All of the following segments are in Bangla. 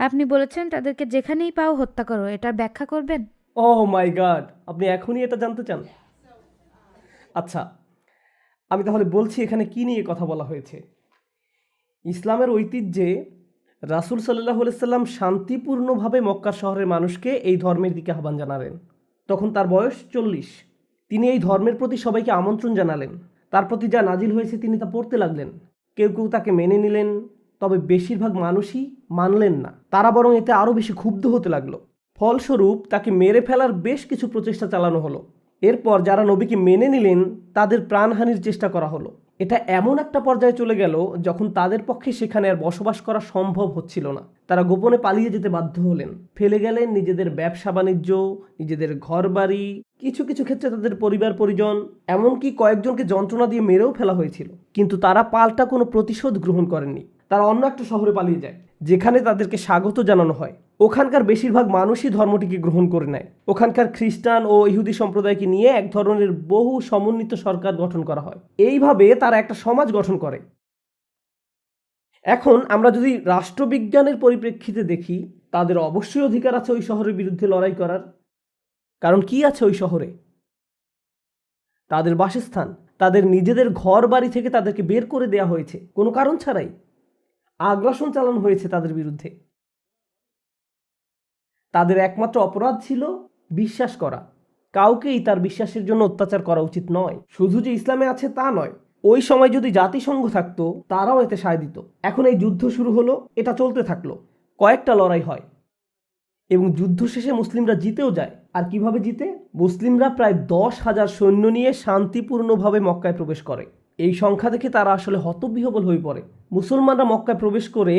আপনি বলেছেন তাদেরকে যেখানেই পাও হত্যা করো, এটার ব্যাখ্যা করবেন? ওহ মাই গড, আপনি এখনই এটা জানতে চান? আচ্ছা, আমি তাহলে বলছি এখানে কি নিয়ে কথা বলা হয়েছে। ইসলামের ঐতিহ্যে রাসূল সাল্লাল্লাহু আলাইহি সাল্লাম শান্তিপূর্ণভাবে মক্কা শহরের মানুষকে এই ধর্মের দিকে আহ্বান জানালেন। তখন তার বয়স 40। তিনি এই ধর্মের প্রতি সবাইকে আমন্ত্রণ জানালেন। তার প্রতি যা নাজিল হয়েছে তিনি তা পড়তে লাগলেন। কেউ কেউ তাকে মেনে নিলেন, তবে বেশিরভাগ মানুষই মানলেন না। তারা বরং এতে আরও বেশি ক্ষুব্ধ হতে লাগলো। ফলস্বরূপ তাকে মেরে ফেলার বেশ কিছু প্রচেষ্টা চালানো হলো। এরপর যারা নবীকে মেনে নিলেন তাদের প্রাণহানির চেষ্টা করা হলো। এটা এমন একটা পর্যায়ে চলে গেল যখন তাদের পক্ষে সেখানে আর বসবাস করা সম্ভব হচ্ছিল না। তারা গোপনে পালিয়ে যেতে বাধ্য হলেন। ফেলে গেলেন নিজেদের ব্যবসা বাণিজ্য, নিজেদের ঘরবাড়ি, কিছু কিছু ক্ষেত্রে তাদের পরিবার পরিজন, এমনকি কয়েকজনকে যন্ত্রণা দিয়ে মেরেও ফেলা হয়েছিল। কিন্তু তারা পাল্টা কোনো প্রতিশোধ গ্রহণ করেননি। তারা অন্য একটা শহরে পালিয়ে যায়, যেখানে তাদেরকে স্বাগত জানানো হয়। ওখানকার বেশিরভাগ মানুষই ধর্মটিকে গ্রহণ করে নেয়। ওখানকার খ্রিস্টান ও ইহুদি সম্প্রদায়কে নিয়ে এক ধরনের বহু সমন্বিত সরকার গঠন করা হয়। এইভাবে তারা একটা সমাজ গঠন করে। এখন আমরা যদি রাষ্ট্রবিজ্ঞানের পরিপ্রেক্ষিতে দেখি, তাদের অবশ্যই অধিকার আছে ওই শহরের বিরুদ্ধে লড়াই করার। কারণ কি আছে ওই শহরে? তাদের বাসস্থান, তাদের নিজেদের ঘর বাড়ি থেকে তাদেরকে বের করে দেওয়া হয়েছে কোনো কারণ ছাড়াই। আগ্রাসন চালানো হয়েছে তাদের বিরুদ্ধে। তাদের একমাত্র অপরাধ ছিল বিশ্বাস করা। কাউকেই তার বিশ্বাসের জন্য অত্যাচার করা উচিত নয়। শুধু যে ইসলামে আছে তা নয়, ওই সময় যদি জাতিসংঘ থাকতো তারাও এতে সায় দিত। এখন এই যুদ্ধ শুরু হলো, এটা চলতে থাকলো। কয়েকটা লড়াই হয় এবং যুদ্ধ শেষে মুসলিমরা জিতেও যায়। আর কিভাবে জিতে? মুসলিমরা প্রায় 10,000 সৈন্য নিয়ে শান্তিপূর্ণভাবে মক্কায় প্রবেশ করে। এই সংখ্যা দেখে তারা আসলে হতবিহ্বল হয়ে পড়ে। মুসলমানরা মক্কায় প্রবেশ করে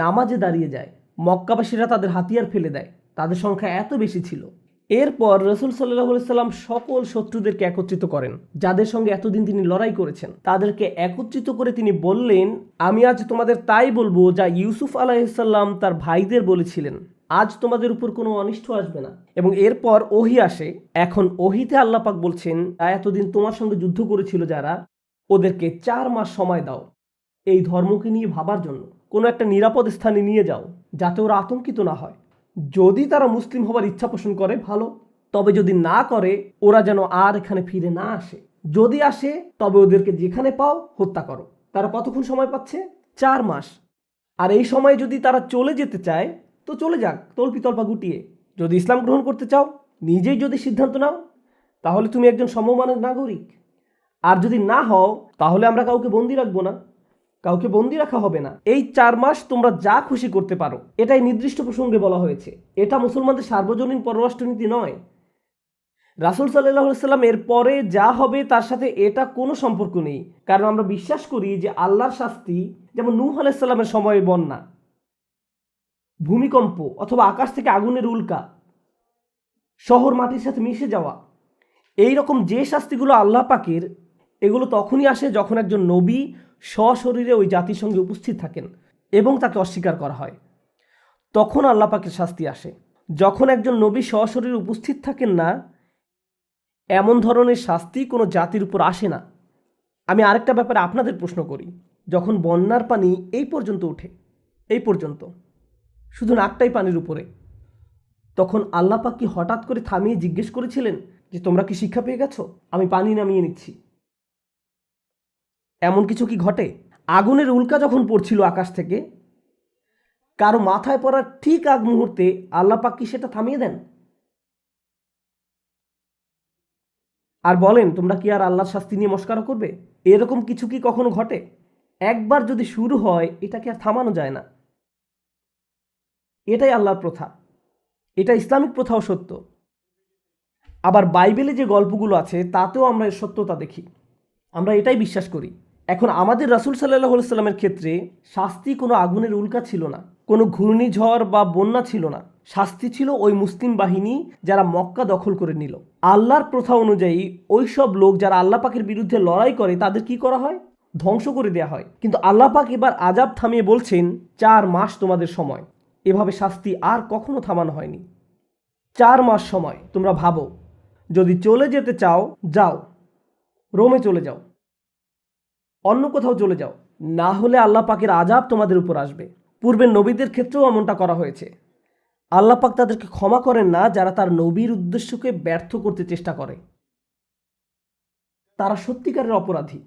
নামাজে দাঁড়িয়ে যায়। মক্কাবাসীরা তাদের হাতিয়ার ফেলে দেয়, তাদের সংখ্যা এত বেশি ছিল। এরপর রাসূল সাল্লাল্লাহু আলাইহি সাল্লাম সকল শত্রুদেরকে একত্রিত করেন, যাদের সঙ্গে এতদিন তিনি লড়াই করেছেন। তাদেরকে একত্রিত করে তিনি বললেন, আমি আজ তোমাদের তাই বলবো যা ইউসুফ আলাইহিস সালাম তার ভাইদের বলেছিলেন, আজ তোমাদের উপর কোনো অনিষ্ট আসবে না। এবং এরপর ওহী আসে। এখন ওহীতে আল্লাহ পাক বলছেন, এতদিন তোমার সঙ্গে যুদ্ধ করেছিল যারা, ওদেরকে 4 মাস সময় দাও এই ধর্মকে নিয়ে ভাবার জন্য। কোনো একটা নিরাপদ স্থানে নিয়ে যাও, যাতে ওরা আতঙ্কিত না হয়। যদি তারা মুসলিম হবার ইচ্ছা পোষণ করে ভালো, তবে যদি না করে ওরা যেন আর এখানে ফিরে না আসে। যদি আসে তবে ওদেরকে যেখানে পাও হত্যা করো। তারা কতক্ষণ সময় পাচ্ছে? 4 মাস। আর এই সময় যদি তারা চলে যেতে চায় তো চলে যাক তল্পিতল্পা গুটিয়ে। যদি ইসলাম গ্রহণ করতে চাও, নিজেই যদি সিদ্ধান্ত নাও, তাহলে তুমি একজন সমমানের নাগরিক। আর যদি না হও, তাহলে আমরা কাউকে বন্দি রাখবো না, কাউকে বন্দি রাখা হবে না। এই 4 মাস তোমরা যা খুশি করতে পারো, এটাই নির্দিষ্ট প্রসঙ্গে বলা হয়েছে। এটা মুসলমানদের সার্বজনীন পররাষ্ট্রনীতি নয়। রাসূল সাল্লাল্লাহু আলাইহি সাল্লাম এর পরে যা হবে তার সাথে এটা কোনো সম্পর্ক নেই। কারণ আমরা বিশ্বাস করি যে আল্লাহর শাস্তি, যেমন নূহ আলাইহিস সালামের সময়ে বন্যা, ভূমিকম্প অথবা আকাশ থেকে আগুনের উল্কা, শহর মাটির সাথে মিশে যাওয়া, এই রকম যে শাস্তিগুলো আল্লাহ পাকের, এগুলো তখনই আসে যখন একজন নবী সশরীরে ওই জাতির সঙ্গে উপস্থিত থাকেন এবং তাকে অস্বীকার করা হয়। তখন আল্লাহ পাকের শাস্তি আসে। যখন একজন নবী সশরীরে উপস্থিত থাকেন না, এমন ধরনের শাস্তি কোনো জাতির উপর আসে না। আমি আরেকটা ব্যাপারে আপনাদের প্রশ্ন করি, যখন বন্যার পানি এই পর্যন্ত ওঠে, এই পর্যন্ত, শুধু নাকটাই পানির উপরে, তখন আল্লাহ পাক কি হঠাৎ করে থামিয়ে জিজ্ঞেস করেছিলেন যে তোমরা কি শিক্ষা পেয়ে গেছো, আমি পানি নামিয়ে নিচ্ছি? এমন কিছু কি ঘটে? আগুনের উল্কা যখন পড়ছিল আকাশ থেকে, কারো মাথায় পড়ার ঠিক আগ মুহূর্তে আল্লাহ পাক কি সেটা থামিয়ে দেন? আর বলেন তোমরা কি আর আল্লাহর শাস্তি নিয়ে মস্করা করবে? এরকম কিছু কি কখনো ঘটে? একবার যদি শুরু হয় এটাকে আর থামানো যায় না। এটাই আল্লাহর প্রথা, এটা ইসলামিক প্রথাও সত্য। আবার বাইবেলে যে গল্পগুলো আছে তাতেও আমরা এর সত্যতা দেখি। আমরা এটাই বিশ্বাস করি। এখন আমাদের রাসূল সাল্লাল্লাহু আলাইহি সাল্লামের ক্ষেত্রে শাস্তি কোনো আগুনের উল্কা ছিল না, কোনো ঘূর্ণিঝড় বা বন্যা ছিল না। শাস্তি ছিল ওই মুসলিম বাহিনী যারা মক্কা দখল করে নিল। আল্লাহর প্রথা অনুযায়ী ওই সব লোক যারা আল্লাহ পাকের বিরুদ্ধে লড়াই করে তাদের কি করা হয়? ধ্বংস করে দেওয়া হয়। কিন্তু আল্লাহ পাক এবার আযাব থামিয়ে বলছেন 4 মাস তোমাদের সময়। এভাবে শাস্তি আর কখনো থামানো হয়নি। 4 মাস সময়। তোমরা ভাবো, যদি চলে যেতে চাও যাও, রোমে চলে যাও, অন্য কোথাও চলে যাও, না হলে আল্লাহ পাকের আযাব তোমাদের উপর আসবে। পূর্বের নবীদের ক্ষেত্রেও এমনটা করা হয়েছে। আল্লাহ পাক তাদেরকে ক্ষমা করেন না যারা তার নবীর উদ্দেশ্যকে ব্যর্থ করতে চেষ্টা করে। তারা সত্যিকারের অপরাধী।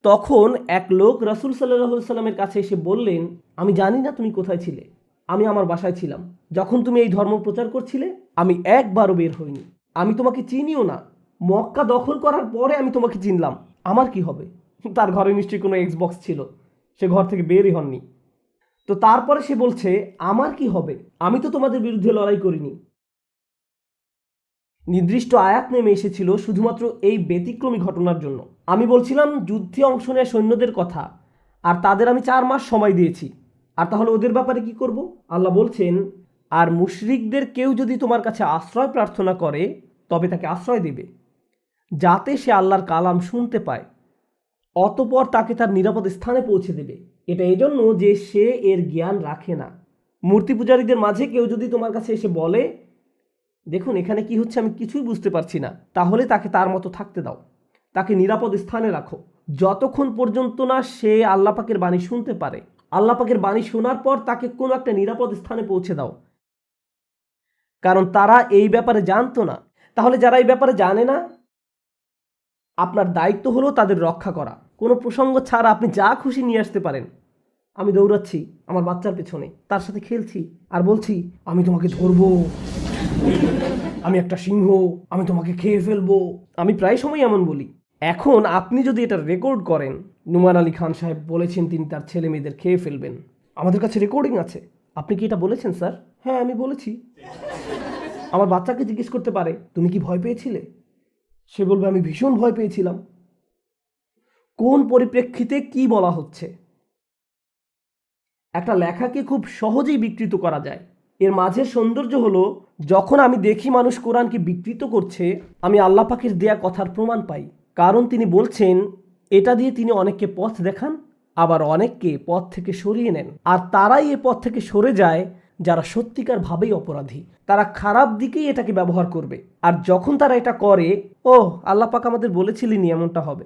তখন এক লোক রাসূল সাল্লাল্লাহু সাল্লামের কাছে এসে বললেন, আমি জানি না তুমি কোথায় ছিলে। আমি আমার বাসায় ছিলাম। যখন তুমি এই ধর্ম প্রচার করছিলে আমি একবারও বের হইনি। আমি তোমাকে চিনিও না। মক্কা দখল করার পরে আমি তোমাকে চিনলাম। আমার কি হবে? তার ঘরে নিশ্চয়ই কোনো এক্সবক্স ছিল, সে ঘর থেকে বেরই হননি। তো তারপরে সে বলছে, আমার কি হবে? আমি তো তোমাদের বিরুদ্ধে লড়াই করিনি। নির্দিষ্ট আয়াত নেমে এসেছিল শুধুমাত্র এই ব্যতিক্রমী ঘটনার জন্য। আমি বলছিলাম যুদ্ধে অংশ নেওয়া সৈন্যদের কথা, আর তাদের আমি 4 মাস সময় দিয়েছি। আর তাহলে ওদের ব্যাপারে কি করব? আল্লাহ বলছেন, আর মুশরিকদের কেউ যদি তোমার কাছে আশ্রয় প্রার্থনা করে তবে তাকে আশ্রয় দেবে, যাতে সে আল্লাহর কালাম শুনতে পায়, অতপর তাকে তার নিরাপদ স্থানে পৌঁছে দেবে। এটা এজন্য যে সে এর জ্ঞান রাখে না। মূর্তি পূজারীদের মাঝে কেউ যদি তোমার কাছে এসে বলে, দেখুন এখানে কি হচ্ছে আমি কিছুই বুঝতে পারছি না, তাহলে তাকে তার মতো থাকতে দাও, তাকে নিরাপদ স্থানে রাখো, যতক্ষণ পর্যন্ত না সে আল্লাহ পাকের বাণী শুনতে পারে। আল্লাহ পাকের বাণী শোনার পর তাকে কোনো একটা নিরাপদ স্থানে পৌঁছে দাও, কারণ তারা এই ব্যাপারে জানতো না। তাহলে যারা এই ব্যাপারে জানে না, আপনার দায়িত্ব হলো তাদের রক্ষা করা। কোনো প্রসঙ্গ ছাড়া আপনি যা খুশি নিয়ে আসতে পারেন। আমি দৌড়াচ্ছি আমার বাচ্চার পেছনে, তার সাথে খেলছি আর বলছি, আমি তোমাকে ধরবো, আমি একটা সিংহ, আমি তোমাকে খেয়ে ফেলবো। আমি প্রায় সময় এমন বলি। এখন আপনি যদি এটা রেকর্ড করেন, নোমান আলী খান সাহেব বলেছেন তিনি তার ছেলে মেয়েদের খেয়ে ফেলবেন, আমাদের কাছে রেকর্ডিং আছে। আপনি কি এটা বলেছেন স্যার? হ্যাঁ আমি বলেছি। আমার বাচ্চাকে জিজ্ঞেস করতে পারে, তুমি কি ভয় পেয়েছিলে? সে বলবে, আমি ভীষণ ভয় পেয়েছিলাম। কোন পরিপ্রেক্ষিতে কি বলা হচ্ছে? একটা লেখাকে খুব সহজেই বিকৃত করা যায়। এর মাঝের সৌন্দর্য হলো, যখন আমি দেখি মানুষ কোরআনকে বিকৃত করছে, আমি আল্লাহ পাকের দেয়া কথার প্রমাণ পাই। কারণ তিনি বলছেন, এটা দিয়ে তিনি অনেককে পথ দেখান, আবার অনেককে পথ থেকে সরিয়ে নেন। আর তারাই এ পথ থেকে সরে যায় যারা সত্যিকার ভাবেই অপরাধী। তারা খারাপ দিকেই এটাকে ব্যবহার করবে। আর যখন তারা এটা করে, ও আল্লাহ পাক আমাদের বলেছিলেন এমনটা হবে।